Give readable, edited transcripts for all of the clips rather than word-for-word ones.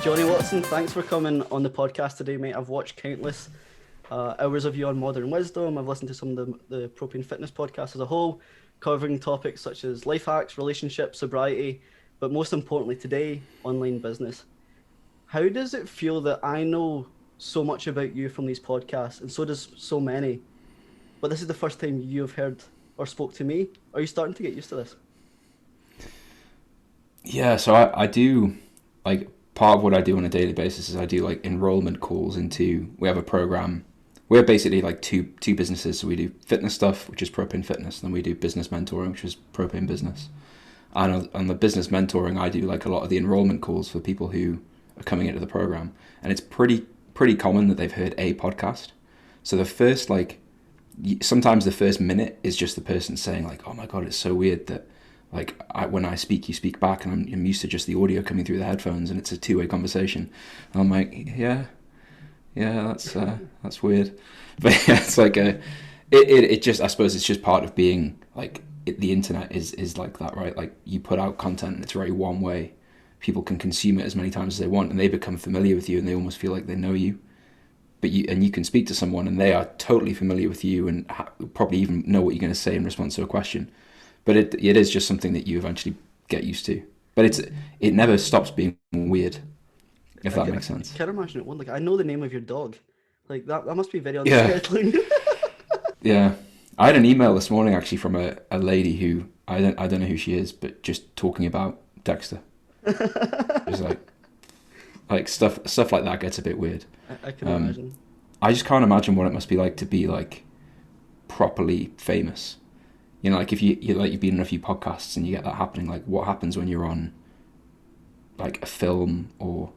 Jonny Watson, thanks for coming on the podcast today, mate. I've watched countless hours of you on Modern Wisdom. I've listened to some of the Propane Fitness podcasts as a whole, covering topics such as life hacks, relationships, sobriety, but most importantly today, online business. How does it feel that I know so much about you from these podcasts, and so does so many, but this is the first time you have heard or spoke to me? Are you starting to get used to this? Yeah, so I do, like, part of what I do on a daily basis is I do like enrollment calls into, we have a program. We're basically like two businesses. So we do fitness stuff, which is Propane Fitness, and then we do business mentoring, which is Propane Business. And on the business mentoring, I do like a lot of the enrollment calls for people who are coming into the program. And it's pretty common that they've heard a podcast. So the first, like, sometimes the first minute is just the person saying like, oh my God, it's so weird that, like, when I speak, you speak back, and I'm used to just the audio coming through the headphones, and it's a two-way conversation. And I'm like, yeah, that's weird. But yeah, it's like it just, I suppose it's just part of being like, the internet is like that, right? Like, you put out content and it's very one way. People can consume it as many times as they want, and they become familiar with you, and they almost feel like they know you. But you can speak to someone and they are totally familiar with you, and probably even know what you're going to say in response to a question. But it is just something that you eventually get used to. But it never stops being weird, if that makes sense. I can't imagine it. One, like, I know the name of your dog. Like, that must be very Yeah, unsettling. yeah. I had an email this morning actually from a lady who I don't know who she is, but just talking about Dexter. It was like stuff like that gets a bit weird. I can imagine. I just can't imagine what it must be like to be like properly famous. You know, like, if you've been on a few podcasts and you get that happening, like, what happens when you're on like a film or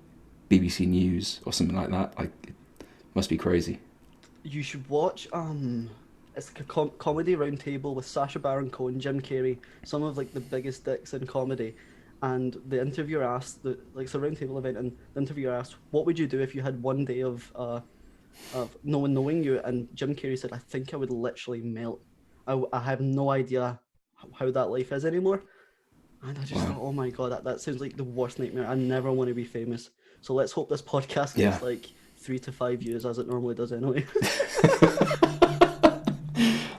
BBC News or something like that? Like, it must be crazy. You should watch it's like a comedy roundtable with Sacha Baron Cohen, Jim Carrey, some of like the biggest dicks in comedy. And the interviewer asked, it's a roundtable event, and the interviewer asked, what would you do if you had one day of no one knowing you? And Jim Carrey said, I think I would literally melt. I have no idea how that life is anymore. And I just Wow. thought, oh my God, that sounds like the worst nightmare. I never want to be famous. So let's hope this podcast Yeah. gets like 3 to 5 years, as it normally does anyway.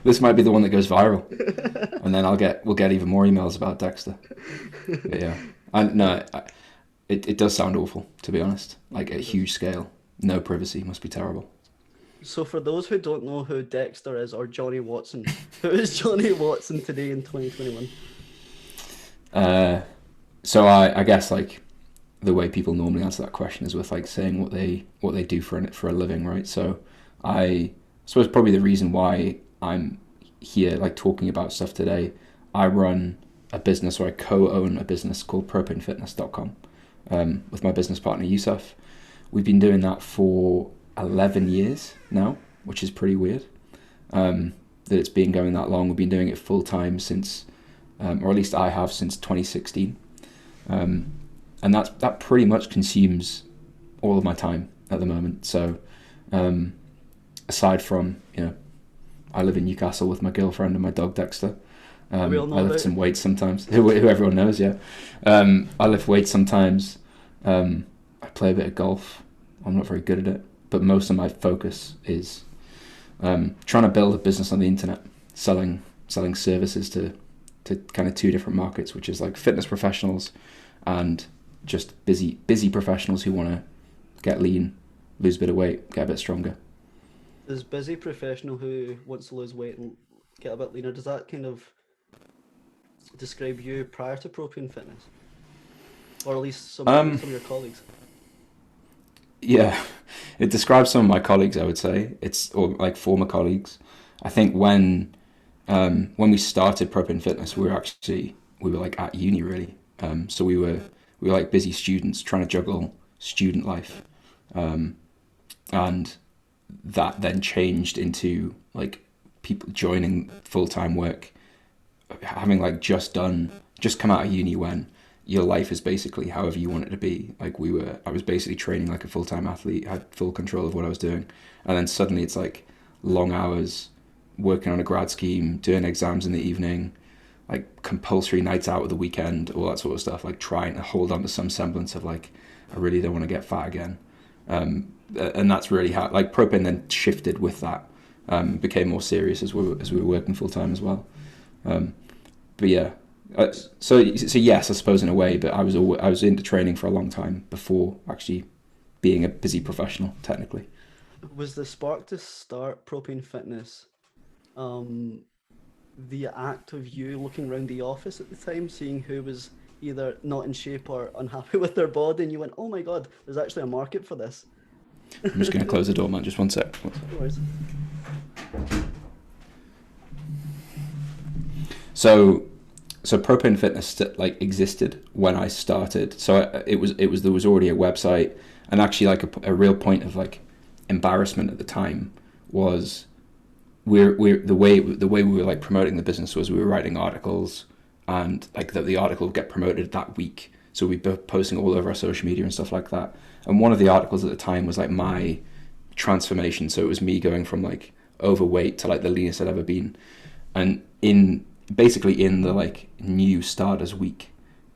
This might be the one that goes viral, and then we'll get even more emails about Dexter. But yeah, and no, it does sound awful, to be honest. Like, at huge scale, no privacy must be terrible. So for those who don't know who Dexter is, or Jonny Watson, who is Jonny Watson today in 2021? Uh, so I guess, like, the way people normally answer that question is with, like, saying what they do for a living, right? So I suppose probably the reason why I'm here, like, talking about stuff today, I run a business, or I co-own a business called propanefitness.com, with my business partner Yusuf. We've been doing that for 11 years now, which is pretty weird, that it's been going that long. We've been doing it full time since, or at least I have, since 2016. And that pretty much consumes all of my time at the moment. So, aside from, I live in Newcastle with my girlfriend and my dog Dexter. We all know I about lift some it. weights sometimes, who everyone knows, yeah. I lift weights sometimes. I play a bit of golf. I'm not very good at it, but most of my focus is trying to build a business on the internet, selling services to kind of two different markets, which is like fitness professionals and just busy professionals who want to get lean, lose a bit of weight, get a bit stronger. This busy professional who wants to lose weight and get a bit leaner, does that kind of describe you prior to Propane Fitness? Or at least Um, some of your colleagues? yeah, it describes some of my colleagues. I would say or like former colleagues. I think when we started Propane Fitness, we were like at uni really. So we were like busy students trying to juggle student life, and that then changed into like people joining full time work, having like just come out of uni when your life is basically however you want it to be. Like, I was basically training like a full time athlete, had full control of what I was doing, and then suddenly it's like long hours, working on a grad scheme, doing exams in the evening, like compulsory nights out of the weekend, all that sort of stuff. Like trying to hold on to some semblance of like I really don't want to get fat again. And that's really how, like, Propane then shifted with that, became more serious as we were working full time as well. But yeah, so yes, I suppose in a way, but I was into training for a long time before actually being a busy professional, technically. Was the spark to start Propane Fitness the act of you looking around the office at the time, seeing who was either not in shape or unhappy with their body, and you went, "Oh my God, there's actually a market for this." I'm just going to close the door, man. Just one sec. No worries. So Propane Fitness like existed when I started. So it was there was already a website, and actually like a real point of like embarrassment at the time was we're the way we were like promoting the business was we were writing articles, and like the article would get promoted that week. So we'd be posting all over our social media and stuff like that. And one of the articles at the time was like my transformation. So it was me going from like overweight to like the leanest I'd ever been. And basically in the like new starters week,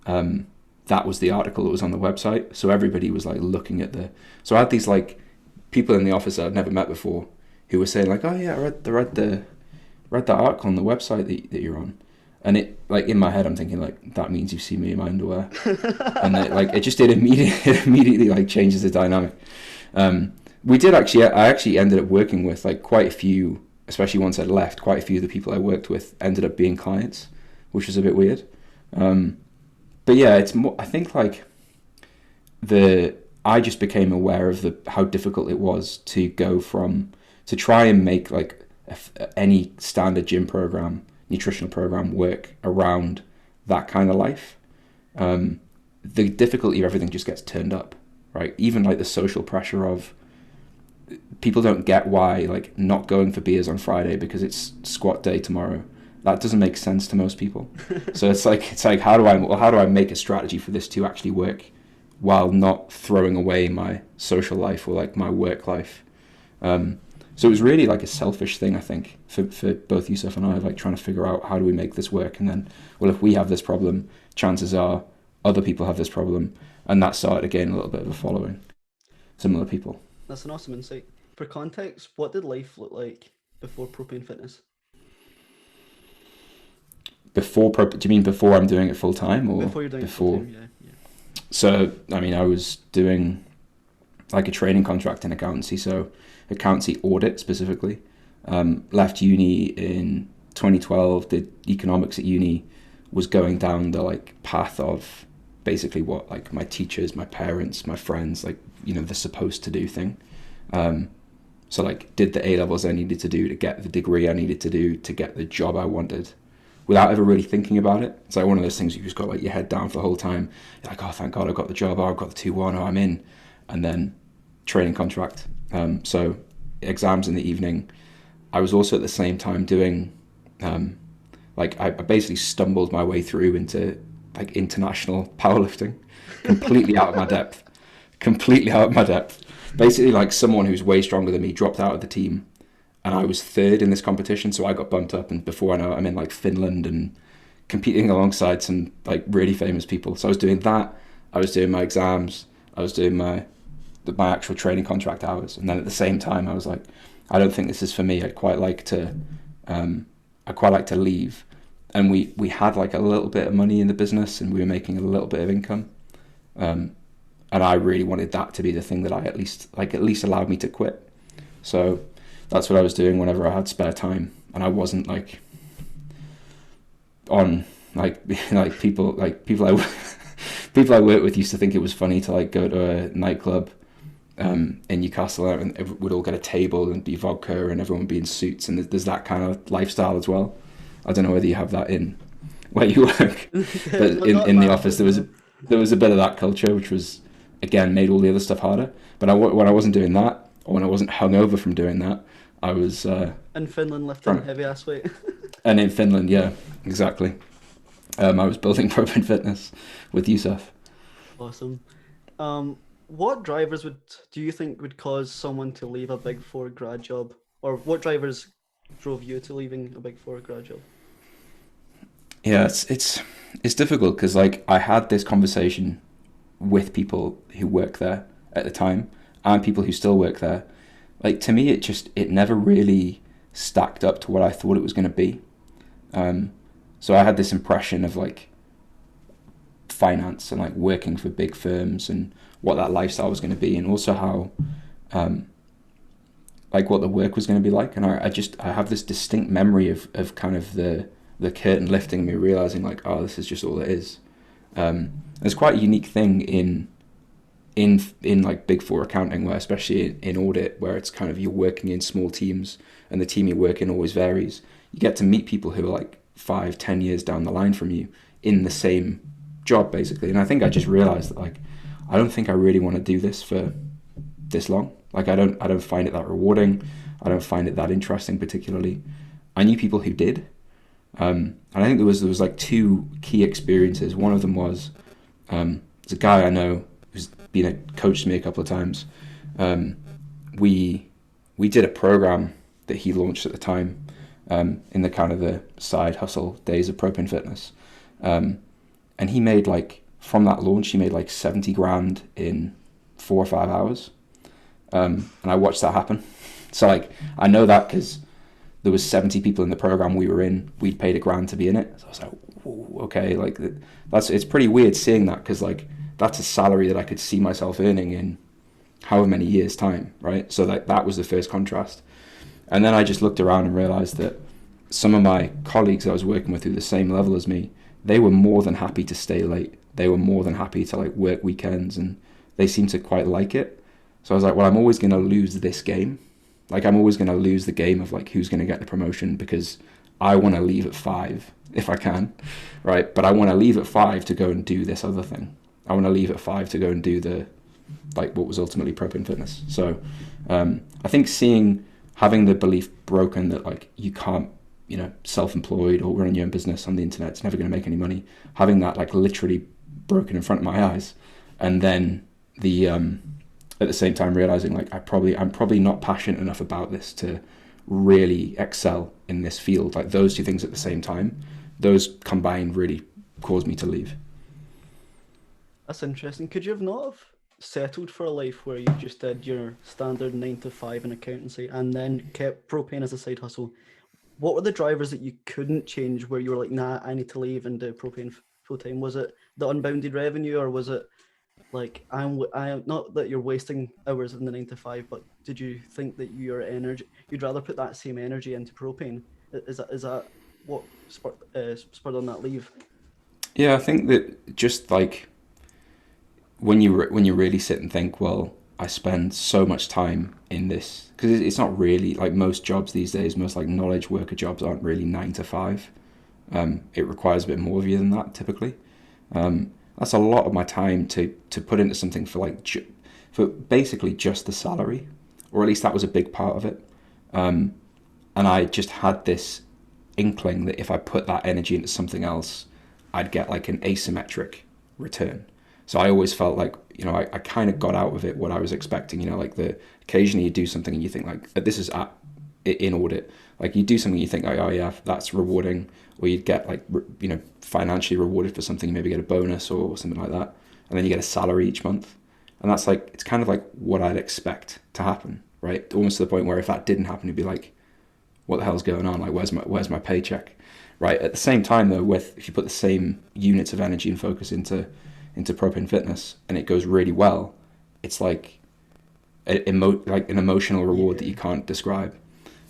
that was the article that was on the website. So everybody was like looking at so I had these like people in the office that I'd never met before who were saying like, "Oh yeah, I read the article on the website that you're on." And it, like, in my head, I'm thinking like, that means you've seen me in my underwear. And it immediately like changes the dynamic. I actually ended up working with like quite a few, especially once I'd left, quite a few of the people I worked with ended up being clients, which was a bit weird. But yeah, it's more, I think like I just became aware of how difficult it was to go to try and make like any standard gym program, nutritional program work around that kind of life. The difficulty of everything just gets turned up, right? Even like the social pressure of people don't get why like not going for beers on Friday because it's squat day tomorrow. That doesn't make sense to most people. So it's like how do I make a strategy for this to actually work while not throwing away my social life or like my work life? So it was really like a selfish thing, I think, for both Yusuf and I, like trying to figure out how do we make this work. And then, well, if we have this problem, chances are other people have this problem. And that started again a little bit of a following, similar people. That's an awesome insight. For context, what did life look like before Propane Fitness? Do you mean before I'm doing it full time, or before you're doing it full time? Yeah. So, I mean, I was doing like a training contract in accountancy, so accountancy audit specifically. Left uni in 2012, did economics at uni, was going down the like path of basically what like my teachers, my parents, my friends, like, you know, the supposed to do thing. So like did the A-levels I needed to do to get the degree I needed to do to get the job I wanted without ever really thinking about it. It's like one of those things you just got like your head down for the whole time. You're like, oh, thank God I got the job, oh, I've got the 2-1, oh, I'm in. And then training contract. So exams in the evening. I was also at the same time doing, I basically stumbled my way through into like international powerlifting, completely out of my depth. Basically, like someone who's way stronger than me dropped out of the team, and I was third in this competition, so I got bumped up, and before I know it, I'm in like Finland and competing alongside some like really famous people. So I was doing that, I was doing my exams, I was doing my actual training contract hours, and then at the same time I was like, I don't think this is for me. I'd quite like to leave. And we had like a little bit of money in the business, and we were making a little bit of income. And I really wanted that to be the thing that I at least allowed me to quit. So that's what I was doing whenever I had spare time, and I wasn't like on like people I people I work with used to think it was funny to like go to a nightclub in Newcastle and would all get a table and be vodka and everyone would be in suits, and there's that kind of lifestyle as well. I don't know whether you have that in where you work, but in the office there was a bit of that culture, which was again made all the other stuff harder. But when I wasn't doing that, or when I wasn't hungover from doing that, I was in Finland lifting heavy ass weight. And in Finland, yeah, exactly. I was building Propane Fitness with Yusuf. Awesome. What drivers do you think would cause someone to leave a Big Four grad job, or what drivers drove you to leaving a Big Four grad job? Yeah, it's difficult because like I had this conversation with people who work there at the time and people who still work there, like to me it never really stacked up to what I thought it was going to be. So I had this impression of like finance and like working for big firms and what that lifestyle was going to be, and also how like what the work was going to be like. And I have this distinct memory of kind of the curtain lifting, me realizing like, oh, this is just all it is. It's quite a unique thing in like Big Four accounting, where especially in audit, where it's kind of you're working in small teams and the team you work in always varies. You get to meet people who are like 5-10 years down the line from you in the same job basically. And I think I just realized that like I don't think I really want to do this for this long. Like I don't find it that rewarding. I don't find it that interesting particularly. I knew people who did. And I think there was like two key experiences. One of them was there's a guy I know who's been a coach to me a couple of times. We did a program that he launched at the time in the kind of the side hustle days of Propane Fitness. And he made like, from that launch, he made like 70 grand in 4 or 5 hours. And I watched that happen. So like, I know that because there was 70 people in the program we were in. We'd paid $1,000 to be in it. So I was like, whoa, okay, like it's pretty weird seeing that, because like that's a salary that I could see myself earning in however many years time, right? So that was the first contrast. And then I just looked around and realized that some of my colleagues I was working with who were the same level as me, they were more than happy to stay late. They were more than happy to like work weekends, and they seemed to quite like it. So I was like, well, I'm always going to lose this game. Like I'm always going to lose the game of like who's going to get the promotion, because I want to leave at 5 if I can, right? But I want to leave at 5 to go and do this other thing. I want to leave at 5 to go and do the like what was ultimately Propane Fitness. So I think having the belief broken that like you can't, self-employed or running your own business on the internet, it's never going to make any money. Having that like literally broken in front of my eyes, and then at the same time realizing like I'm probably not passionate enough about this to really excel in this field. Like those two things at the same time, those combined really caused me to leave. That's interesting. Could you have not have settled for a life where you just did your standard 9 to 5 in accountancy and then kept Propane as a side hustle? What were the drivers that you couldn't change where you were like, nah, I need to leave and do Propane full time? Was it the unbounded revenue, or was it like I not that you're wasting hours in the 9 to 5, but did you think that your energy, you'd rather put that same energy into Propane? Is that what spurred on that leave? Yeah, I think that just like when you really sit and think, well, I spend so much time in this, because it's not really like most jobs these days. Most like knowledge worker jobs aren't really 9 to 5. It requires a bit more of you than that typically. That's a lot of my time to put into something for like for basically just the salary, or at least that was a big part of it. And I just had this inkling that if I put that energy into something else, I'd get like an asymmetric return. So I always felt like, I kind of got out of it what I was expecting. Like occasionally you do something and you think like, this is in audit. Like you do something you think like, oh yeah, that's rewarding, or you'd get like, financially rewarded for something, you maybe get a bonus or something like that. And then you get a salary each month. And that's like, it's kind of like what I'd expect to happen, right? Almost to the point where if that didn't happen, you'd be like, what the hell's going on? Like, where's my paycheck? Right. At the same time though, if you put the same units of energy and focus into Propane Fitness and it goes really well, it's like like an emotional reward that you can't describe.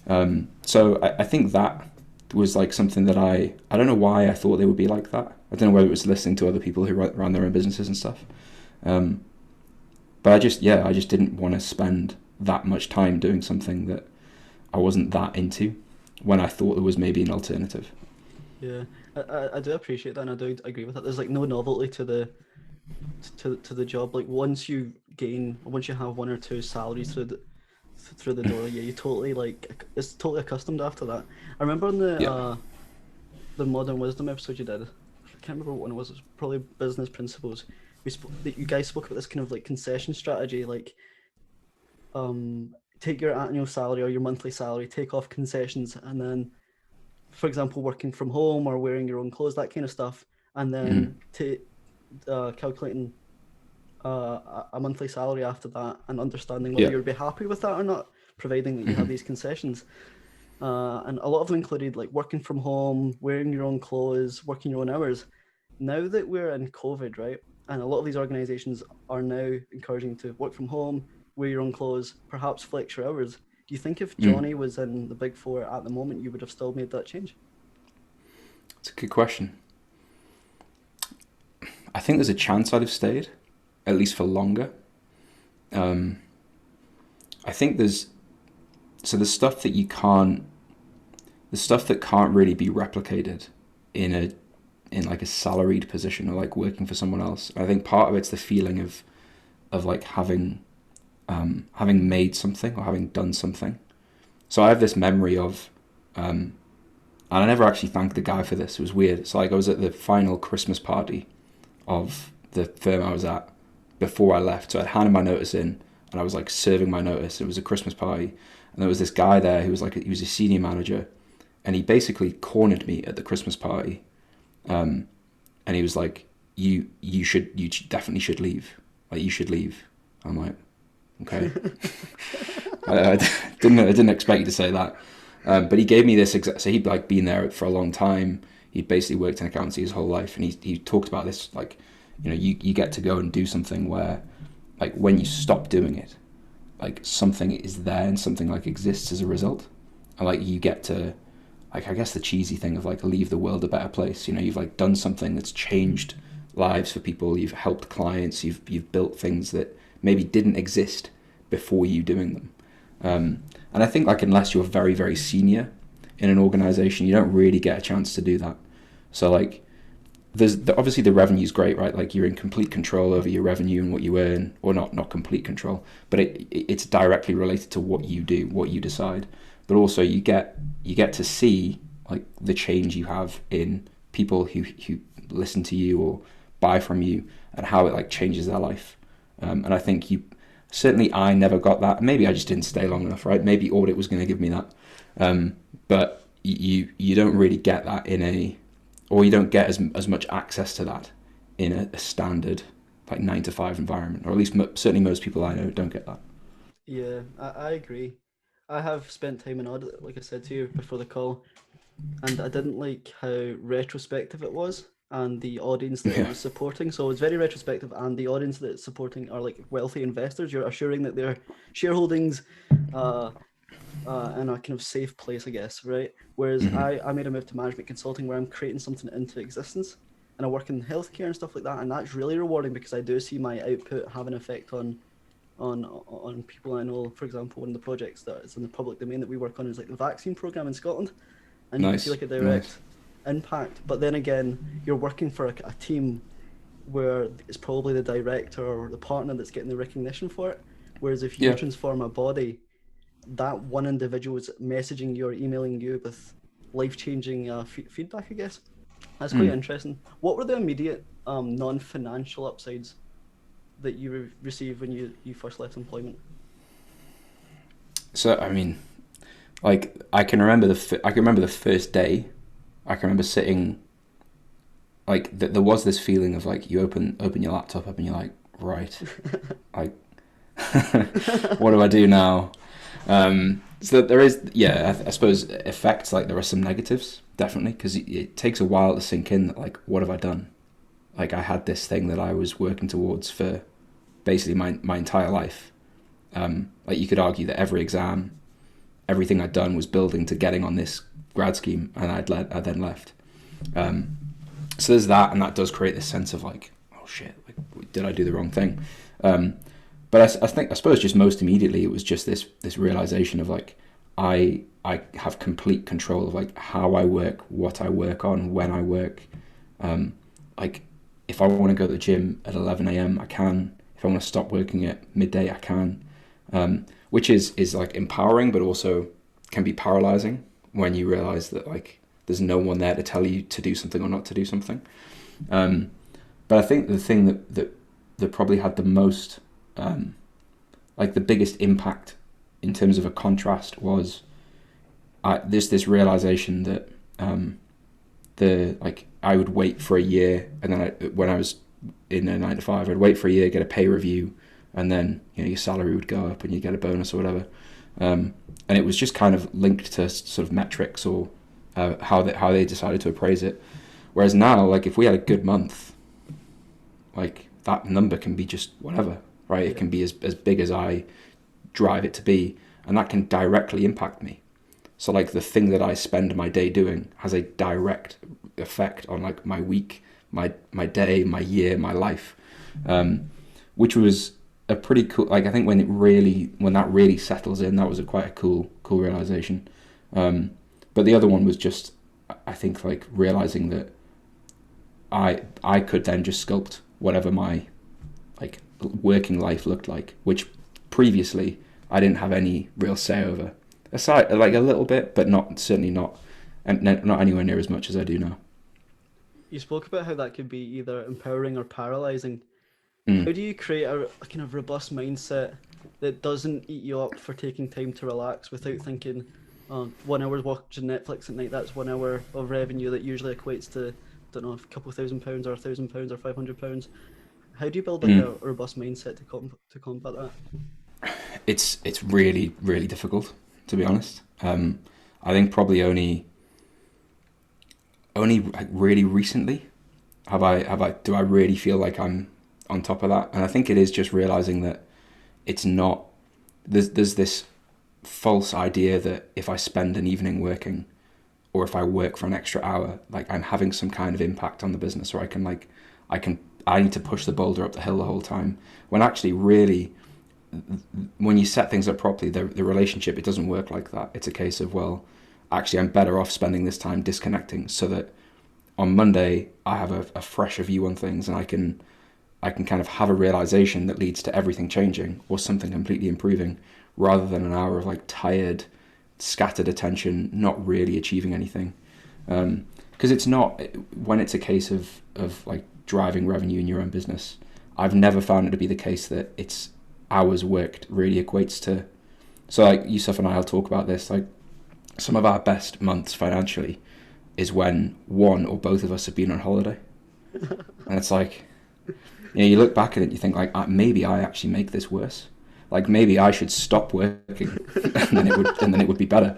So I think that was like something that I don't know why I thought they would be like that. I don't know whether it was listening to other people who run their own businesses and stuff. But I just didn't want to spend that much time doing something that I wasn't that into when I thought there was maybe an alternative. Yeah, I do appreciate that, and I do agree with that. There's like no novelty to the job. Like once you have 1 or 2 salaries through the door, yeah, you totally like it's totally accustomed after that. I remember in the Modern Wisdom episode you did, I can't remember what one it was. It was probably Business Principles. That you guys spoke about this kind of like concession strategy, like take your annual salary or your monthly salary, take off concessions, and then, for example, working from home or wearing your own clothes, that kind of stuff, and then calculating a monthly salary after that, and understanding whether Yeah. you'd be happy with that or not, providing that you have Hmm. these concessions. And a lot of them included like working from home, wearing your own clothes, working your own hours. Now that we're in COVID, right, and a lot of these organizations are now encouraging to work from home, wear your own clothes, perhaps flex your hours. Do you think if Mm. Jonny was in the Big Four at the moment, you would have still made that change? It's a good question. I think there's a chance I'd have stayed, at least for longer. Um, I think there's stuff that the stuff that can't really be replicated in like a salaried position or like working for someone else. I think part of it's the feeling of like having made something or having done something. So I have this memory of, and I never actually thanked the guy for this. It was weird. So like I was at the final Christmas party of the firm I was at before I left. So I'd handed my notice in and I was like serving my notice. It was a Christmas party, and there was this guy there who was like he was a senior manager, and he basically cornered me at the Christmas party, and he was like, you definitely should leave. Like you should leave. I'm like, okay. I didn't expect you to say that, but he gave me this. So he'd like been there for a long time. He'd basically worked in accountancy his whole life, and he talked about this like, you get to go and do something where, like, when you stop doing it, like something is there and something like exists as a result, and like you get to, like, I guess the cheesy thing of like leave the world a better place. You've like done something that's changed lives for people. You've helped clients. You've built things that maybe didn't exist before you doing them. And I think like unless you're very, very senior in an organization, you don't really get a chance to do that. So like obviously the revenue is great, right? Like you're in complete control over your revenue and what you earn, or not complete control, but it's directly related to what you do, what you decide. But also you get to see like the change you have in people who listen to you or buy from you, and how it like changes their life. And I think certainly I never got that. Maybe I just didn't stay long enough, right? Maybe audit was going to give me that. But you don't really get that or you don't get as much access to that in a standard like 9 to 5 environment, or at least certainly most people I know don't get that. Yeah, I agree. I have spent time in audit, like I said to you before the call, and I didn't like how retrospective it was and the audience that it Yeah. was supporting. So it's very retrospective, and the audience that it's supporting are like wealthy investors. You're assuring that their shareholdings uh, in a kind of safe place, I guess, right? Whereas Hmm. I made a move to management consulting where I'm creating something into existence, and I work in healthcare and stuff like that, and that's really rewarding because I do see my output have an effect on people I know. For example, one of the projects that is in the public domain that we work on is like the vaccine program in Scotland, and you can see Nice, like a nice. direct impact. But then again, you're working for a team where it's probably the director or the partner that's getting the recognition for it. Whereas if you Yeah. transform a body, that one individual is messaging you or emailing you with life-changing feedback, I guess. That's quite Mm. interesting. What were the immediate non-financial upsides that you received when you first left employment? So I mean, like I can remember the first day. I can remember sitting, like there was this feeling of like you open your laptop up and you're like, right, like what do I do now? So there is, yeah, I suppose effects, like there are some negatives definitely, because it takes a while to sink in that like, what have I done? Like I had this thing that I was working towards for basically my entire life. Like you could argue that every exam, everything I'd done was building to getting on this grad scheme, and I then left. Um, so there's that, and that does create this sense of like, oh shit, like, did I do the wrong thing? But I suppose just most immediately it was just this realization of like, I have complete control of like how I work, what I work on, when I work. Like if I want to go to the gym at 11 a.m. I can. If I want to stop working at midday I can. Which is like empowering, but also can be paralyzing when you realize that like there's no one there to tell you to do something or not to do something. But I think the thing that probably had the most, like the biggest impact in terms of a contrast was this realization that the like I would wait for a year, and then when I was in a 9 to 5. I'd wait for a year, get a pay review, and then your salary would go up and you get a bonus or whatever. And it was just kind of linked to sort of metrics or how they decided to appraise it. Whereas now, like if we had a good month, like that number can be just whatever, right? It can be as big as I drive it to be, and that can directly impact me. So like the thing that I spend my day doing has a direct effect on like my week, my day, my year, my life, which was a pretty cool, like I think when that really settles in, that was quite a cool realization. But the other one was just, I think, like realizing that I could then just sculpt whatever my like working life looked like, which previously I didn't have any real say over. Aside, like a little bit, but certainly not anywhere near as much as I do now. You spoke about how that could be either empowering or paralysing. Mm. How do you create a kind of robust mindset that doesn't eat you up for taking time to relax without thinking, 1 hour watching Netflix at night, that's 1 hour of revenue that usually equates to, I don't know, a couple £1,000 or £1,000 or £500. How do you build like a robust mindset to combat that? It's really, really difficult, to be honest. I think probably only like really recently do I really feel like I'm on top of that. And I think it is just realizing that it's not, there's this false idea that if I spend an evening working or if I work for an extra hour, like I'm having some kind of impact on the business, or I need to push the boulder up the hill the whole time, when actually really, when you set things up properly, the relationship, it doesn't work like that. It's a case of, well, actually I'm better off spending this time disconnecting so that on Monday I have a fresher view on things, and I can kind of have a realization that leads to everything changing or something completely improving, rather than an hour of like tired, scattered attention, not really achieving anything. Because it's not, when it's a case of like driving revenue in your own business, I've never found it to be the case that it's hours worked really equates to. So like Yusuf and I'll talk about this, like some of our best months financially is when one or both of us have been on holiday. And it's like, you look back at it, you think like, maybe I actually make this worse. Like maybe I should stop working and then it would be better.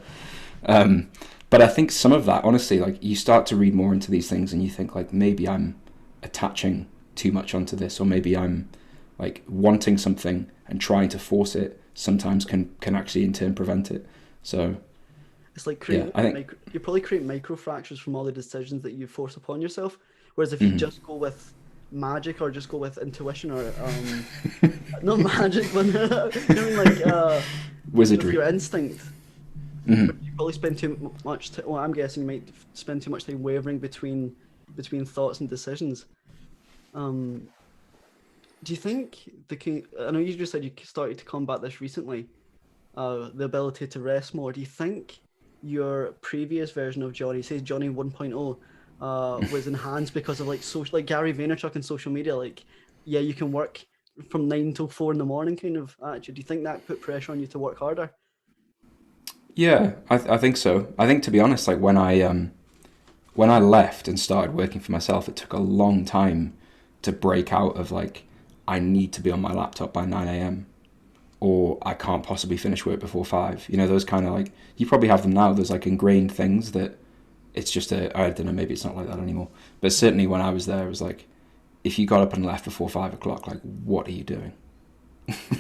But I think some of that, honestly, like you start to read more into these things and you think like, maybe I'm attaching too much onto this, or maybe I'm like wanting something and trying to force it sometimes can actually in turn prevent it. So it's like you probably create micro fractures from all the decisions that you force upon yourself. Whereas if you just go with magic or just go with intuition or not magic, but you know what I mean, like wizardry, with your instinct, you probably spend too much. Well, I'm guessing you might spend too much time wavering between thoughts and decisions. Do you think I know you just said you started to combat this recently, the ability to rest more. Do you think your previous version of Jonny, say Jonny 1.0, was enhanced because of like social, like Gary Vaynerchuk and social media? Like, yeah, you can work from 9 till 4 in the morning kind of attitude. Do you think that put pressure on you to work harder? Yeah, I think so. I think, to be honest, like when I left and started working for myself, it took a long time to break out of like, I need to be on my laptop by 9 a.m. or I can't possibly finish work before 5. You know, those kind of like, you probably have them now. There's like ingrained things that it's just I don't know, maybe it's not like that anymore. But certainly when I was there, it was like, if you got up and left before 5 o'clock, like, what are you doing?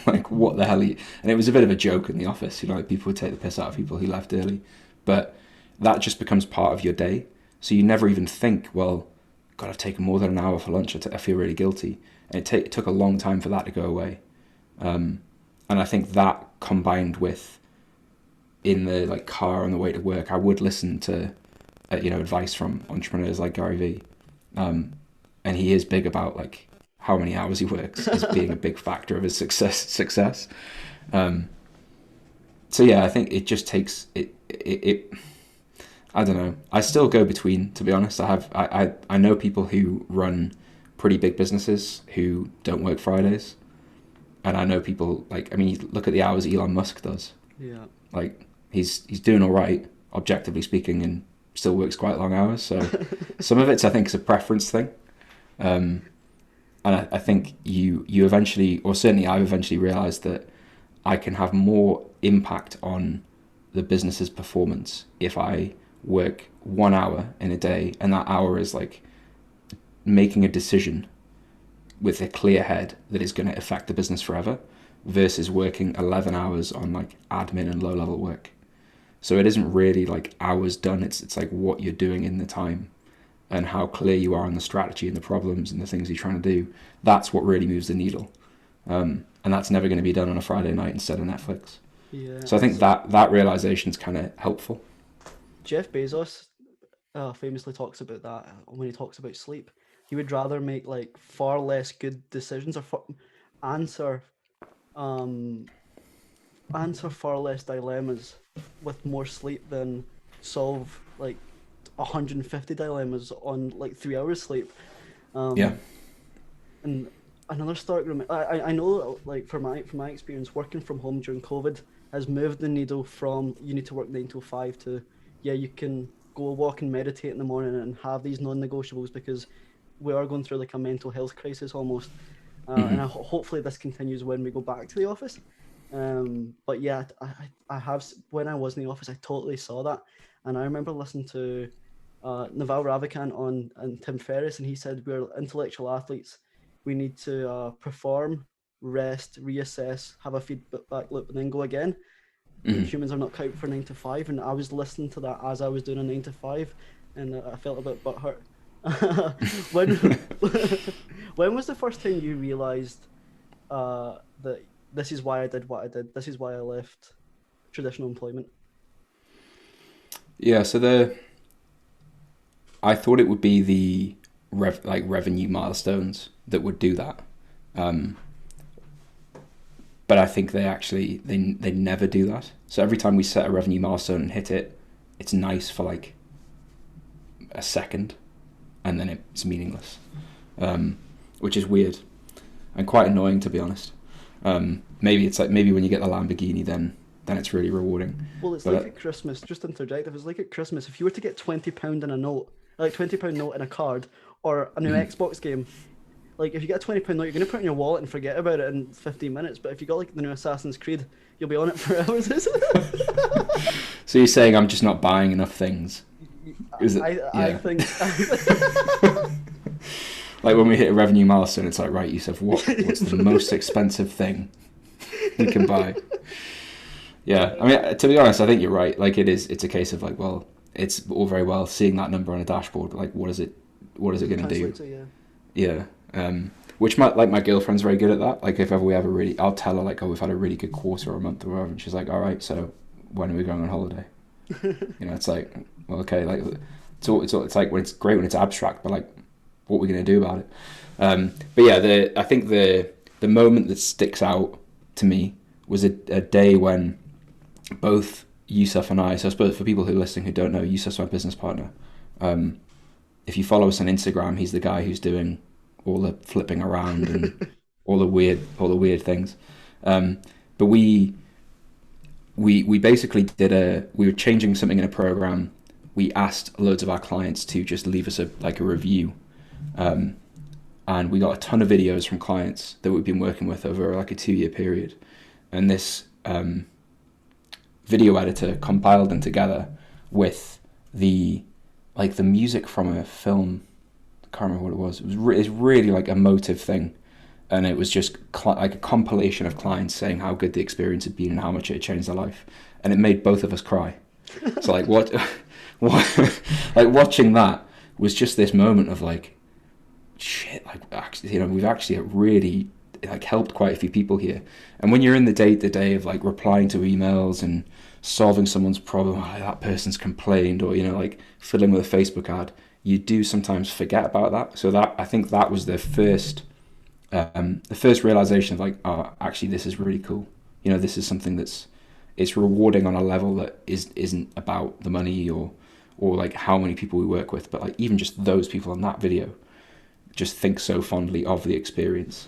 Like, what the hell are you? And it was a bit of a joke in the office, you know, like people would take the piss out of people who left early. But that just becomes part of your day. So you never even think, well, God, I've taken more than an hour for lunch. I feel really guilty. And it took a long time for that to go away. And I think that combined with in the like car on the way to work, I would listen to, advice from entrepreneurs like Gary Vee. And he is big about like how many hours he works as being a big factor of his success. So yeah, I think it just takes it. I don't know. I still go between, to be honest. I know people who run pretty big businesses who don't work Fridays. And I know people look at the hours Elon Musk does. Yeah. Like he's doing all right, objectively speaking, and still works quite long hours. So some of it's, I think, is a preference thing. And I think you eventually, or certainly I've eventually realized that I can have more impact on the business's performance if I work 1 hour in a day, and that hour is like making a decision with a clear head that is going to affect the business forever, versus working 11 hours on like admin and low level work. So it isn't really like hours done, it's like what you're doing in the time and how clear you are on the strategy and the problems and the things you're trying to do. That's what really moves the needle. And that's never going to be done on a Friday night instead of Netflix. Yeah. So I think that realization is kind of helpful. Jeff Bezos famously talks about that when he talks about sleep. He would rather make like far less good decisions or answer far less dilemmas with more sleep than solve like 150 dilemmas on like 3 hours sleep. Yeah. And another stark I know, like from my experience, working from home during COVID has moved the needle from you need to work 9 to 5 to you can go walk and meditate in the morning and have these non-negotiables, because we are going through like a mental health crisis almost. And hopefully this continues when we go back to the office. But yeah, I have, when I was in the office, I totally saw that. And I remember listening to Naval Ravikant and Tim Ferriss, and he said we're intellectual athletes. We need to perform, rest, reassess, have a feedback loop, and then go again. Humans are not cut out for 9 to 5, and I was listening to that as I was doing a 9 to 5, and I felt a bit butthurt. when when was the first time you realized that this is why I did what I did? This is why I left traditional employment. Yeah, so I thought it would be the revenue milestones that would do that, but I think they never do that. So every time we set a revenue milestone and hit it, it's nice for like a second, and then it's meaningless, which is weird and quite annoying, to be honest. Maybe when you get the Lamborghini, then it's really rewarding. Well, it's like at Christmas, just to interject, if it's like at Christmas, if you were to get £20 in a note, like £20 note in a card, or a new Xbox game, like if you get a £20 note, you're going to put it in your wallet and forget about it in 15 minutes, but if you got like the new Assassin's Creed, you'll be on it for hours. So you're saying I'm just not buying enough things? I think... Like when we hit a revenue milestone, it's like, right, Yusuf, what's the most expensive thing we can buy? Yeah, I mean, to be honest, I think you're right. Like it's a case of like, well, it's all very well seeing that number on a dashboard, but like, what is it going to do? Yeah. Which my girlfriend's very good at that. Like if ever we have I'll tell her like, oh, we've had a really good quarter or a month or whatever, and she's like, all right, so when are we going on holiday? It's like, well, okay, like it's like when it's great when it's abstract, but like, what we're going to do about it. But yeah, I think the moment that sticks out to me was a day when both Yusuf and I, so I suppose for people who are listening who don't know, Yusuf's my business partner. If you follow us on Instagram, he's the guy who's doing all the flipping around and all the weird things. But we basically we were changing something in a program. We asked loads of our clients to just leave us a review. And we got a ton of videos from clients that we've been working with over like a 2-year period. And this video editor compiled them together with the music from a film. I can't remember what it was. It's really like a motive thing. And it was just like a compilation of clients saying how good the experience had been and how much it had changed their life. And it made both of us cry. So like what like watching that was just this moment of like, shit, like actually, we've actually really like helped quite a few people here. And when you're in the day-to-day of like replying to emails and solving someone's problem, like that person's complained, or like fiddling with a Facebook ad, you do sometimes forget about that. So that, I think that was the first realization of like, oh, actually this is really cool. This is something it's rewarding on a level that isn't about the money or like how many people we work with, but like even just those people on that video just think so fondly of the experience.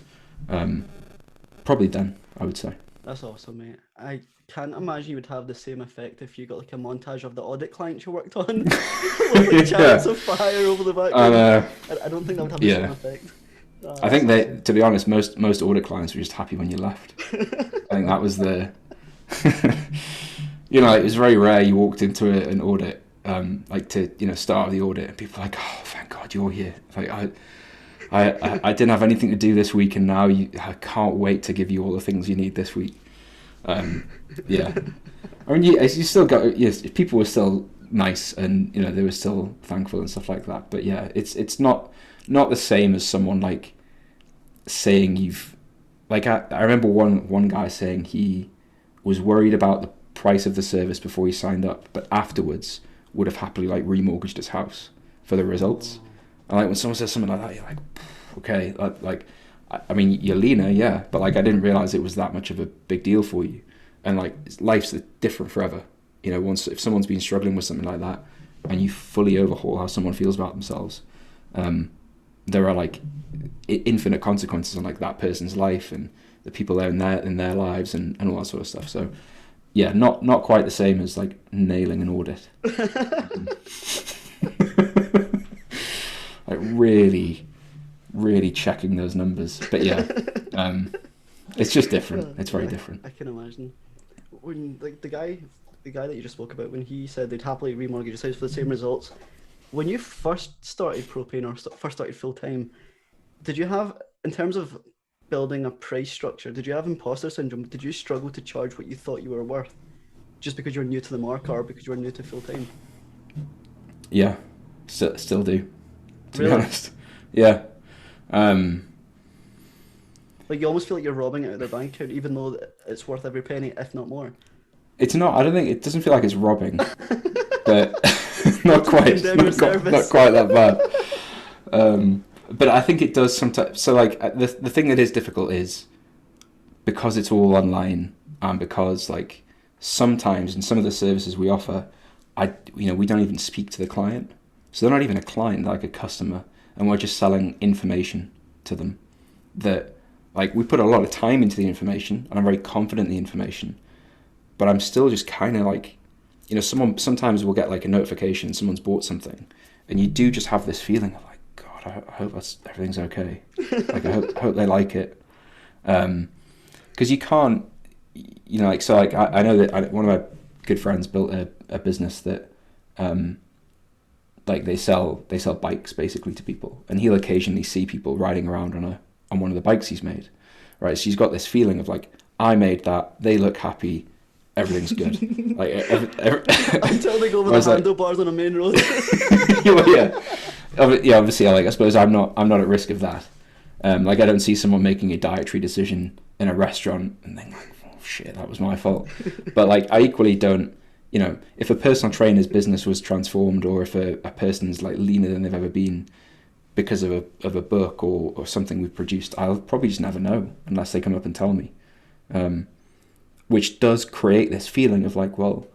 Probably done, I would say. That's awesome, mate. I can't imagine you would have the same effect if you got like a montage of the audit clients you worked on with the chariots of fire over the background. I don't think that would have the same effect. I think that, to be honest, most audit clients were just happy when you left. I think that was the, it was very rare you walked into an audit, start of the audit, and people are like, oh, thank God you're here. Like I didn't have anything to do this week, and now I can't wait to give you all the things you need this week. Yeah, I mean, you still got, yes, people were still nice, and they were still thankful and stuff like that. But yeah, it's not the same as someone like saying I remember one guy saying he was worried about the price of the service before he signed up, but afterwards would have happily like remortgaged his house for the results. And like when someone says something like that, you're like, okay, I mean, you're leaner, yeah, but like I didn't realize it was that much of a big deal for you. And like life's different forever. Once if someone's been struggling with something like that, and you fully overhaul how someone feels about themselves, there are like infinite consequences on like that person's life and the people there in their lives and all that sort of stuff. So yeah, not quite the same as like nailing an audit. Like really, really checking those numbers. But yeah, it's just different. It's very different. I can imagine. When like the guy that you just spoke about, when he said they'd happily remortgage his house for the same results, when you first started Propane or first started full time, did you have, in terms of building a price structure, did you have imposter syndrome? Did you struggle to charge what you thought you were worth, just because you're new to the market or because you're new to full time? Yeah, still do. To really? be honest, yeah. Like you almost feel like you're robbing it out of their bank account, even though it's worth every penny, if not more. It's not. I don't think it doesn't feel like it's robbing, but not quite that bad. But I think it does sometimes. So like the thing that is difficult is because it's all online and because like sometimes in some of the services we offer, we don't even speak to the client. So they're not even a client, they're like a customer, and we're just selling information to them. That like we put a lot of time into the information, and I'm very confident in the information, but I'm still just kind of like, sometimes we'll get like a notification someone's bought something, and you do just have this feeling of like, God, I hope everything's okay. Like I hope they like it, because you can't, I know that one of my good friends built a business that like they sell bikes basically to people, and he'll occasionally see people riding around on one of the bikes he's made, right? So he's got this feeling of like, I made that, they look happy, everything's good. Like until they go over the handlebars on a main road. yeah, obviously, I suppose I'm not at risk of that. Like I don't see someone making a dietary decision in a restaurant and think like, oh shit, that was my fault. But like I equally don't. If a personal trainer's business was transformed, or if a person's like leaner than they've ever been because of a book or something we've produced, I'll probably just never know unless they come up and tell me. Which does create this feeling of like, well,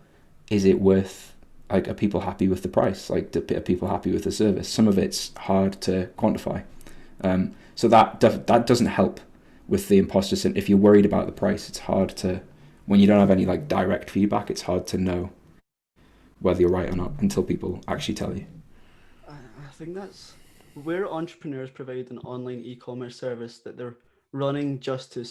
is it worth, like, are people happy with the price? Like, are people happy with the service? Some of it's hard to quantify. So that doesn't help with the imposter syndrome. If you're worried about the price, it's hard to, when you don't have any like direct feedback, it's hard to know whether you're right or not until people actually tell you. I think that's where entrepreneurs provide an online e-commerce service that they're running just to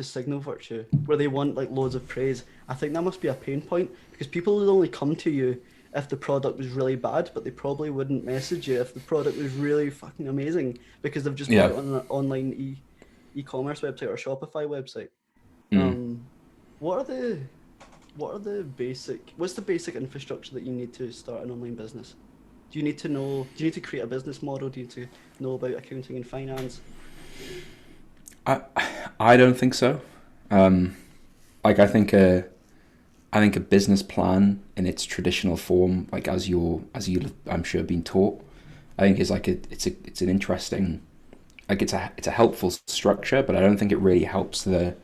signal virtue, where they want like loads of praise. I think that must be a pain point, because people would only come to you if the product was really bad, but they probably wouldn't message you if the product was really fucking amazing, because they've just put it on an online e-commerce website or Shopify website. What's the basic infrastructure that you need to start an online business? Do you need to create a business model? Do you need to know about accounting and finance? I don't think so. I think a business plan in its traditional form, like as you I'm sure been taught, I think is like it's an interesting, like it's a helpful structure, but I don't think it really helps the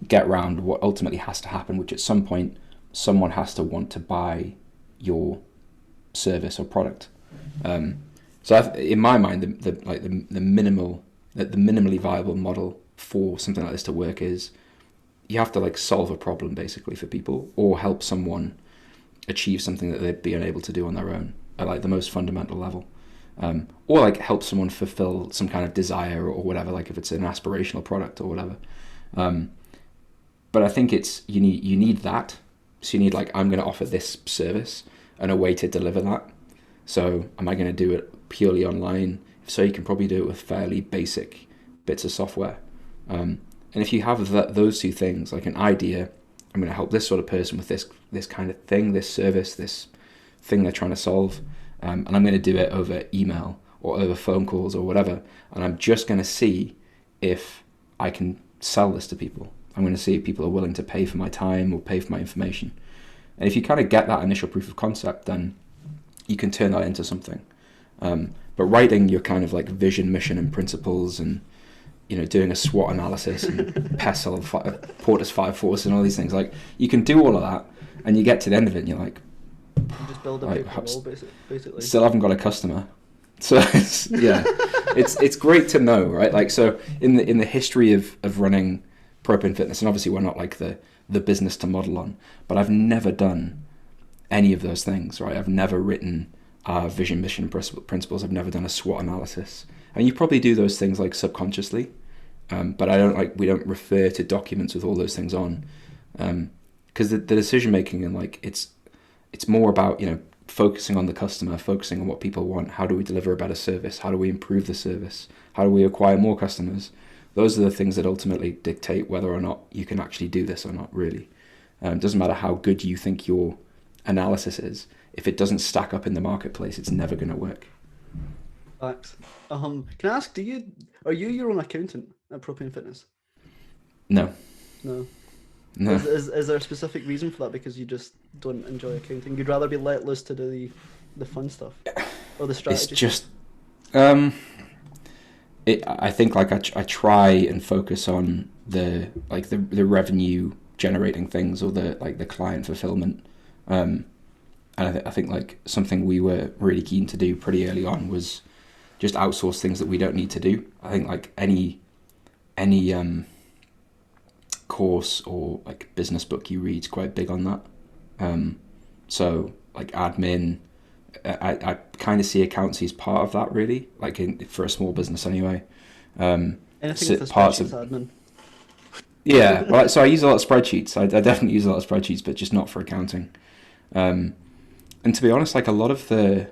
get around what ultimately has to happen, which at some point someone has to want to buy your service or product. So in my mind, the minimally viable model for something like this to work is you have to like solve a problem basically for people, or help someone achieve something that they'd be unable to do on their own at like the most fundamental level. or like help someone fulfill some kind of desire or whatever, like if it's an aspirational product or whatever. But I think you need that. So you need like, I'm going to offer this service and a way to deliver that. So am I going to do it purely online? If so, you can probably do it with fairly basic bits of software. And if you have those two things, like an idea, I'm going to help this sort of person with this kind of thing, this service, this thing they're trying to solve, and I'm going to do it over email or over phone calls or whatever, and I'm just going to see if I can sell this to people. I'm going to see if people are willing to pay for my time or pay for my information. And if you kind of get that initial proof of concept, then you can turn that into something. But writing your kind of like vision, mission, and principles, and doing a SWOT analysis and PESEL, Porter's 5 Force, and all these things, like you can do all of that, and you get to the end of it, and you're like, you just build a wall, basically. Still haven't got a customer. So it's great to know, right? Like, so in the history of running Propane Fitness, and obviously we're not like the business to model on, but I've never done any of those things, right? I've never written vision, mission, principles. I've never done a SWOT analysis. And you probably do those things like subconsciously, but we don't refer to documents with all those things on, because the decision making, and like it's more about focusing on the customer, focusing on what people want. How do we deliver a better service? How do we improve the service? How do we acquire more customers? Those are the things that ultimately dictate whether or not you can actually do this or not, really. It doesn't matter how good you think your analysis is. If it doesn't stack up in the marketplace, it's never going to work. Facts. Can I ask, are you your own accountant at Propane Fitness? No. Is there a specific reason for that? Because you just don't enjoy accounting? You'd rather be let loose to do the fun stuff or the strategy? It's just, I think like I try and focus on the revenue generating things, or the client fulfillment. And I think like something we were really keen to do pretty early on was just outsource things that we don't need to do. I think like any course or like business book you read is quite big on that. So like admin, I kind of see accountancy as part of that, really, like for a small business anyway. Anything with parts of admin. Yeah, well, so I use a lot of spreadsheets. I definitely use a lot of spreadsheets, but just not for accounting. And to be honest, like a lot of the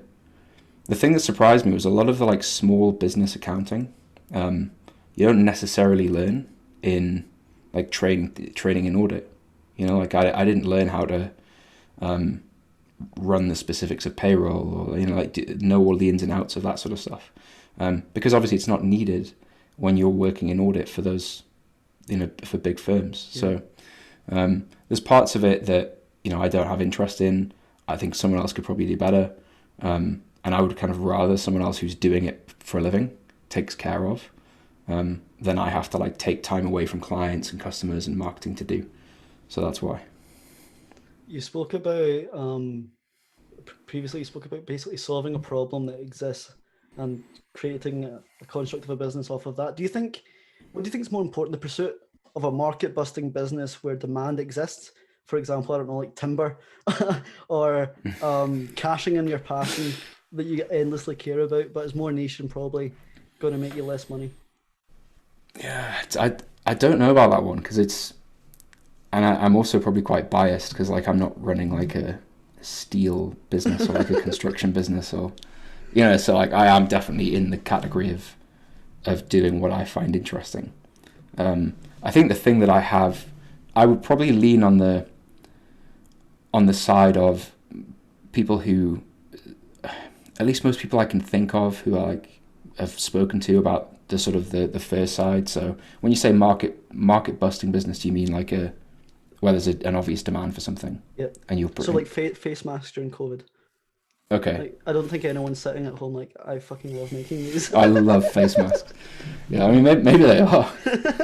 thing that surprised me was a lot of the like small business accounting, you don't necessarily learn in like training in audit. Like I didn't learn how to run the specifics of payroll, or know all the ins and outs of that sort of stuff, because obviously it's not needed when you're working in audit for those for big firms. Yeah. So there's parts of it that I don't have interest in. I think someone else could probably do better, and I would kind of rather someone else who's doing it for a living takes care of, than I have to like take time away from clients and customers and marketing to do. So that's why. You spoke about previously. You spoke about basically solving a problem that exists and creating a construct of a business off of that. What do you think is more important, the pursuit of a market busting business where demand exists, for example, I don't know, like timber, or cashing in your passion that you endlessly care about, but is more niche and probably going to make you less money? Yeah, I don't know about that one, because I'm also probably quite biased, because like I'm not running like a steel business or like a construction business, or so like I am definitely in the category of doing what I find interesting. I think the thing that I would probably lean on the side of people who, at least most people I can think of who I've spoken to about the sort of the first side. So when you say market busting business, do you mean like where there's an obvious demand for something? Yeah. And so like face masks during COVID. Okay. Like, I don't think anyone's sitting at home like, I fucking love making these. I love face masks. Yeah, I mean maybe they are,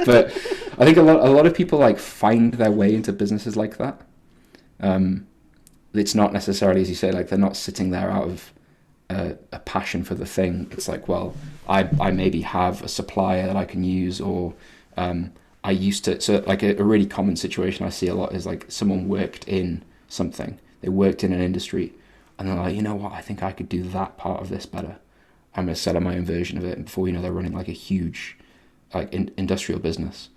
but I think a lot of people like find their way into businesses like that. It's not necessarily, as you say, like they're not sitting there out of a passion for the thing. It's like, well, I maybe have a supplier that I can use, or I used to. So like a really common situation I see a lot is like someone worked in something. They worked in an industry, and they're like, you know what, I think I could do that part of this better. I'm a seller my own version of it, and before you know, they're running like a huge like industrial business.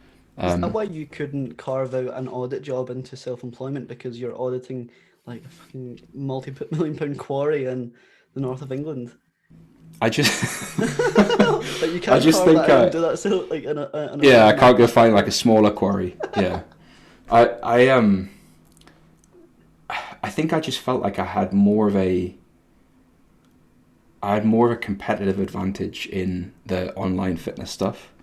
Is that why you couldn't carve out an audit job into self-employment, because you're auditing like a fucking multi-million pound quarry in the north of England? I just Like you I can't just carve think that out and do that so like in a yeah, I one can't man go find factory. like a smaller quarry. Yeah. I I think I just felt like I had more of a competitive advantage in the online fitness stuff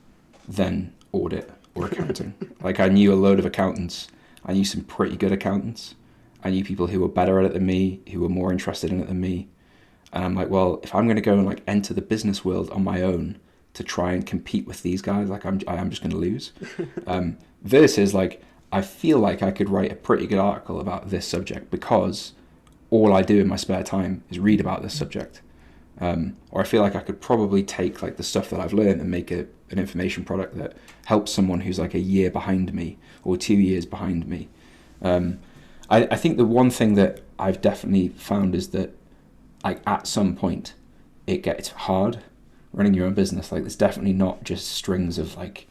than audit or accounting. Like I knew a load of accountants. I knew some pretty good accountants. I knew people who were better at it than me, who were more interested in it than me. And I'm like, well, if I'm going to go and like enter the business world on my own to try and compete with these guys, like I am just going to lose. Versus like, I feel like I could write a pretty good article about this subject because all I do in my spare time is read about this subject. Or I feel like I could probably take like the stuff that I've learned and make an information product that helps someone who's like a year behind me or 2 years behind me. I think the one thing that I've definitely found is that like at some point it gets hard running your own business. Like it's definitely not just strings of like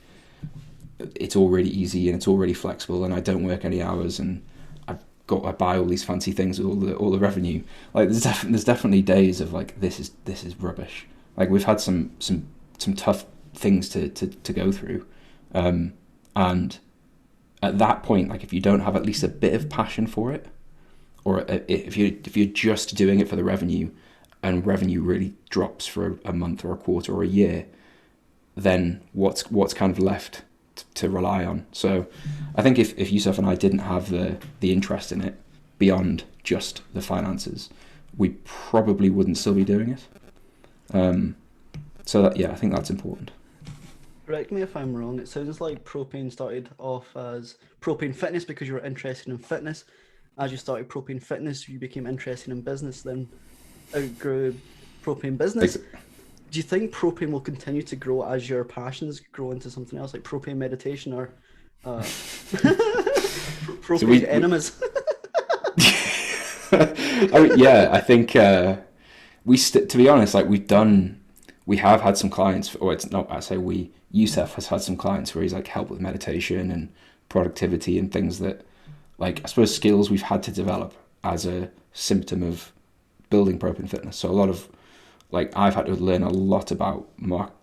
it's all really easy and it's all really flexible and I don't work any hours and I buy all these fancy things with all the revenue. Like there's definitely days of like this is rubbish. Like we've had some tough things to go through, and at that point, like if you don't have at least a bit of passion for it, or if you're just doing it for the revenue, and revenue really drops for a month or a quarter or a year, then what's kind of left to rely on. So I think if Yusuf and I didn't have the interest in it beyond just the finances, we probably wouldn't still be doing it. So that, yeah, I think that's important. Correct me if I'm wrong. It sounds like Propane started off as Propane Fitness because you were interested in fitness. As you started Propane Fitness, you became interested in business, then outgrew Propane Business. Do you think propane will continue to grow as your passions grow into something else, like propane meditation or uh, So propane enemas? yeah, I think to be honest, like we have had some clients, or it's not, I say we, Yusuf has had some clients where he's like helped with meditation and productivity and things that, like, I suppose skills we've had to develop as a symptom of building Propane Fitness. So a lot of, like, I've had to learn a lot about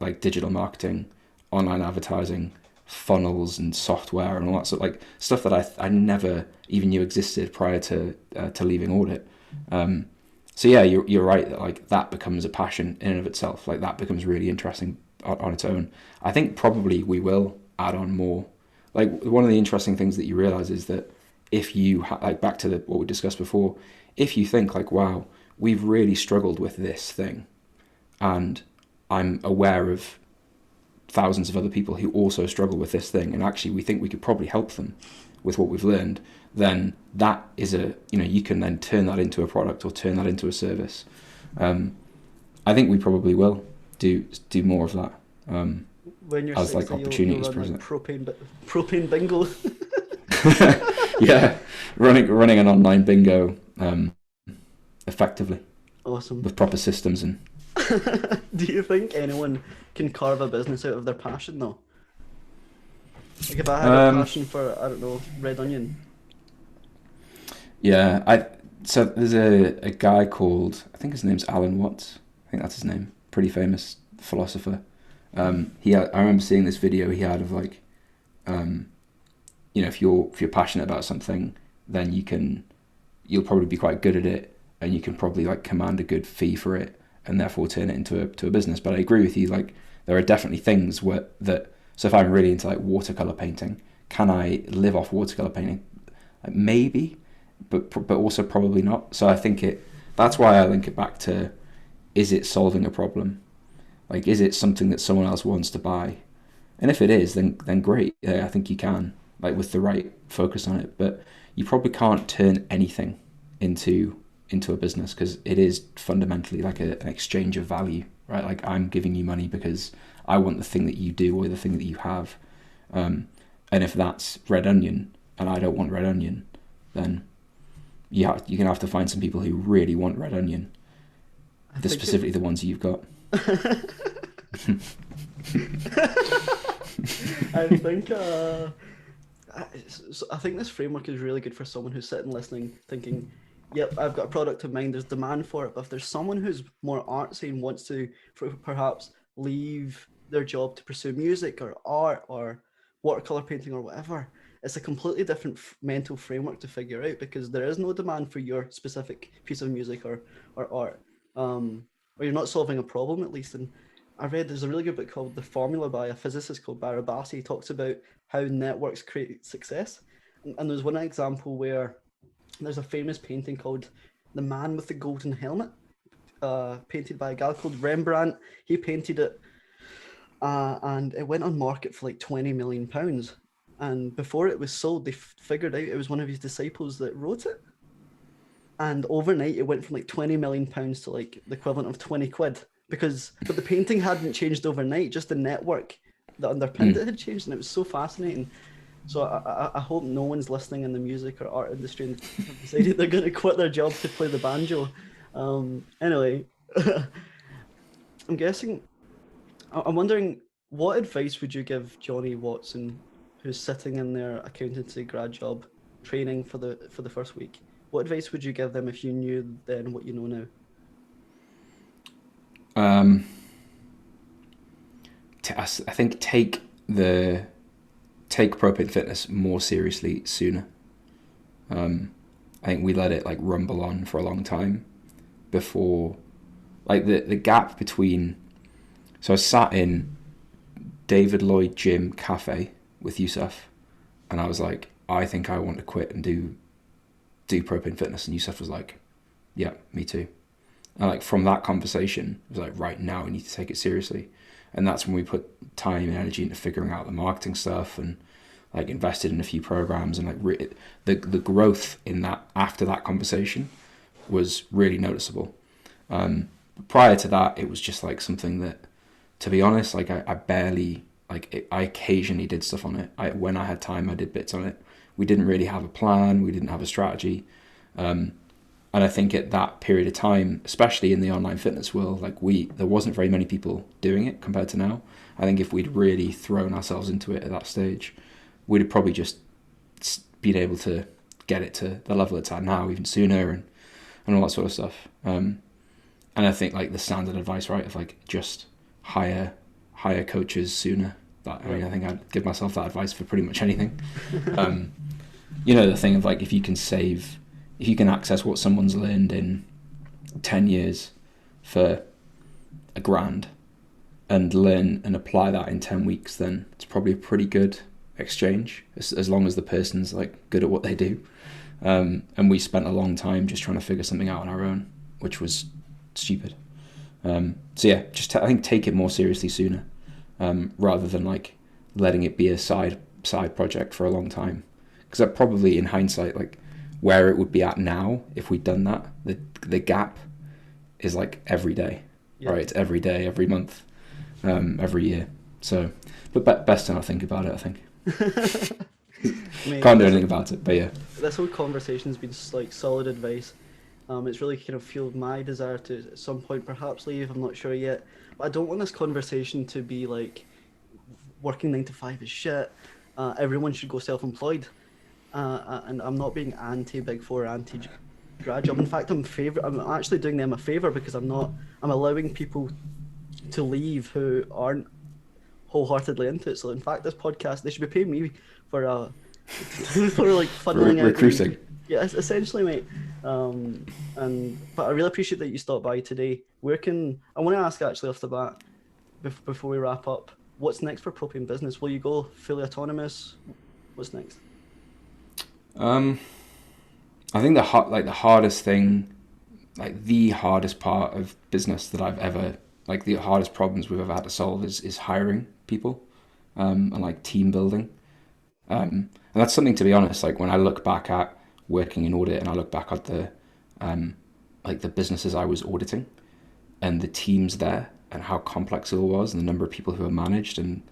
like digital marketing, online advertising, funnels and software and all that sort of like stuff that I never even knew existed prior to leaving audit. So yeah, you're right that like that becomes a passion in and of itself. Like that becomes really interesting on its own. I think probably we will add on more. Like one of the interesting things that you realize is that if you like back to what we discussed before, if you think like, wow, we've really struggled with this thing, and I'm aware of thousands of other people who also struggle with this thing, and actually we think we could probably help them with what we've learned, then that is you can then turn that into a product or turn that into a service. I think we probably will do more of that When you're as like 60, you'll opportunities run like present. propane bingo. Yeah, running an online bingo effectively Awesome. with proper systems and Do you think anyone can carve a business out of their passion though? Like if I had a um, passion for, I don't know, red onion. yeah. So there's a guy called, I think his name's Alan Watts. I think that's his name. Pretty famous philosopher. I remember seeing this video he had of like, if you're passionate about something, then you'll probably be quite good at it, and you can probably like command a good fee for it, and therefore turn it into a business. But I agree with you. Like there are definitely things that. So if I'm really into like watercolor painting, can I live off watercolor painting? Like maybe, but also probably not. So I think that's why I link it back to, is it solving a problem? Like, is it something that someone else wants to buy? And if it is, then great. Yeah, I think you can, like with the right focus on it. But you probably can't turn anything into a business, because it is fundamentally like an exchange of value, right? Like I'm giving you money because I want the thing that you do or the thing that you have. And if that's red onion and I don't want red onion, then you're going to have to find some people who really want red onion, I think specifically the ones you've got. I think I think this framework is really good for someone who's sitting listening, thinking, "Yep, I've got a product in mind. There's demand for it." But if there's someone who's more artsy and wants to, perhaps leave their job to pursue music or art or watercolor painting or whatever, it's a completely different mental framework to figure out because there is no demand for your specific piece of music or art, or you're not solving a problem at least. And I read there's a really good book called The Formula by a physicist called Barabasi. He talks about how networks create success. And there's one example where there's a famous painting called The Man with the Golden Helmet, painted by a guy called Rembrandt. He painted it, and it went on market for like £20 million. And before it was sold, they figured out it was one of his disciples that wrote it. And overnight, it went from like £20 million to like the equivalent of 20 quid. But the painting hadn't changed overnight, just the network that underpinned it had changed, and it was so fascinating. So I hope no one's listening in the music or art industry and have decided they're going to quit their job to play the banjo. Anyway, I'm guessing, I'm wondering, what advice would you give Jonny Watson, who's sitting in their accountancy grad job training for the first week? What advice would you give them if you knew then what you know now? I think take Propane Fitness more seriously sooner. I think we let it like rumble on for a long time before, like the gap between. So I sat in David Lloyd Gym Cafe with Yusuf, and I was like, I think I want to quit and do Propane Fitness, and Yusuf was like, yeah, me too. And like from that conversation, it was like, right, now we need to take it seriously. And that's when we put time and energy into figuring out the marketing stuff and like invested in a few programs, and like the growth in that after that conversation was really noticeable. Prior to that, it was just like something that, to be honest, like I barely, like I occasionally did stuff on it. When I had time, I did bits on it. We didn't really have a plan. We didn't have a strategy. And I think at that period of time, especially in the online fitness world, like there wasn't very many people doing it compared to now. I think if we'd really thrown ourselves into it at that stage, we'd have probably just been able to get it to the level it's at now even sooner and all that sort of stuff. And I think like the standard advice, right, of like just hire coaches sooner. I mean, I think I'd give myself that advice for pretty much anything. The thing of like, if you can access what someone's learned in 10 years for $1,000 and learn and apply that in 10 weeks, then it's probably a pretty good exchange, as long as the person's like good at what they do. And we spent a long time just trying to figure something out on our own, which was stupid. So yeah, I think take it more seriously sooner, rather than like letting it be a side project for a long time. Because that probably, in hindsight, like where it would be at now if we'd done that, the gap is like every day, right? It's every day, every month, every year. So, but best to not think about it, I think. Can't do anything about it, but yeah. This whole conversation's been like solid advice. It's really kind of fueled my desire to at some point perhaps leave. I'm not sure yet, but I don't want this conversation to be like working 9 to 5 is shit. Everyone should go self-employed. And I'm not being anti-Big Four, anti-grad job. In fact, I'm actually doing them a favour because I'm allowing people to leave who aren't wholeheartedly into it. So in fact, this podcast, they should be paying me for like funneling out recruiting. Yeah, essentially, mate. But I really appreciate that you stopped by today. I want to ask actually off the bat, before we wrap up, what's next for Propane Business? Will you go fully autonomous? What's next? I think the hardest thing, like the hardest part of business that I've ever, like the hardest problems we've ever had to solve is hiring people, and like team building. And that's something, to be honest, like when I look back at working in audit and I look back at the businesses I was auditing and the teams there and how complex it all was and the number of people who are managed, and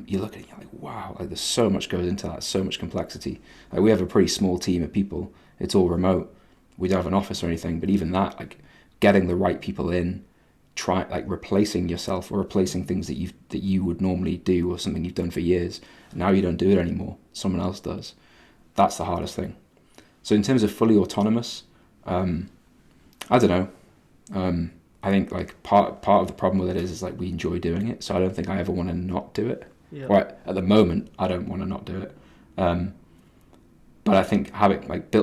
you look at it, you're like, wow, like there's so much goes into that, so much complexity. Like we have a pretty small team of people. It's all remote. We don't have an office or anything, but even that, like getting the right people in replacing yourself or replacing things that you would normally do or something you've done for years. Now you don't do it anymore. Someone else does. That's the hardest thing. So in terms of fully autonomous, I don't know. I think like part of the problem with it is like we enjoy doing it. So I don't think I ever want to not do it. Yeah. Right at the moment, I don't want to not do it. But I think having like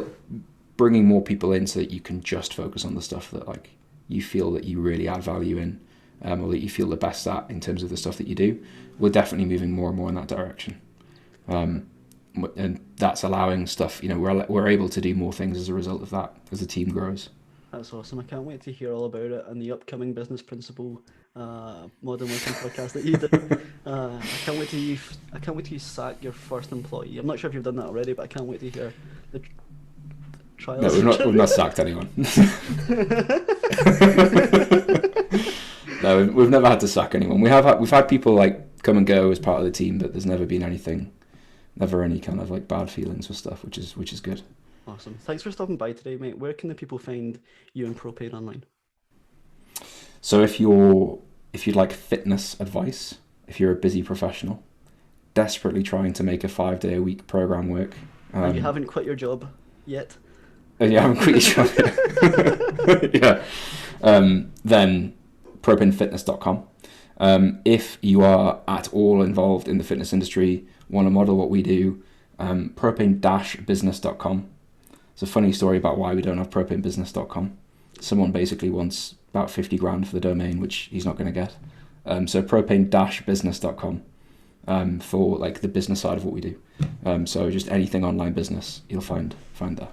bringing more people in so that you can just focus on the stuff that like you feel that you really add value in, or that you feel the best at in terms of the stuff that you do. We're definitely moving more and more in that direction. And that's allowing stuff, we're able to do more things as a result of that as the team grows. That's awesome. I can't wait to hear all about it and the upcoming business principle modern working podcast that you do. I can't wait to you sack your first employee. I'm not sure if you've done that already, but I can't wait to hear the trials. No, we've not sacked anyone. No, we've never had to sack anyone. We've had people like come and go as part of the team, but there's never been never any kind of like bad feelings or stuff, which is good. Awesome. Thanks for stopping by today, mate. Where can the people find you and Propane online? So if you'd like fitness advice, if you're a busy professional, desperately trying to make a 5-day-a-week program work, and you haven't quit your job yet, and you haven't quit your job yet, then propanefitness.com. If you are at all involved in the fitness industry, want to model what we do, propane-business.com. It's a funny story about why we don't have propanebusiness.com. Someone basically wants about 50 grand for the domain, which he's not going to get. So propane-business.com for like the business side of what we do. So just anything online business, you'll find there.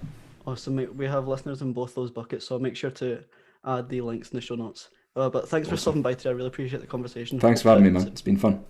Awesome, mate. We have listeners in both those buckets, so I'll make sure to add the links in the show notes. But thanks for stopping by today. I really appreciate the conversation. Thanks for having me, man. It's been fun.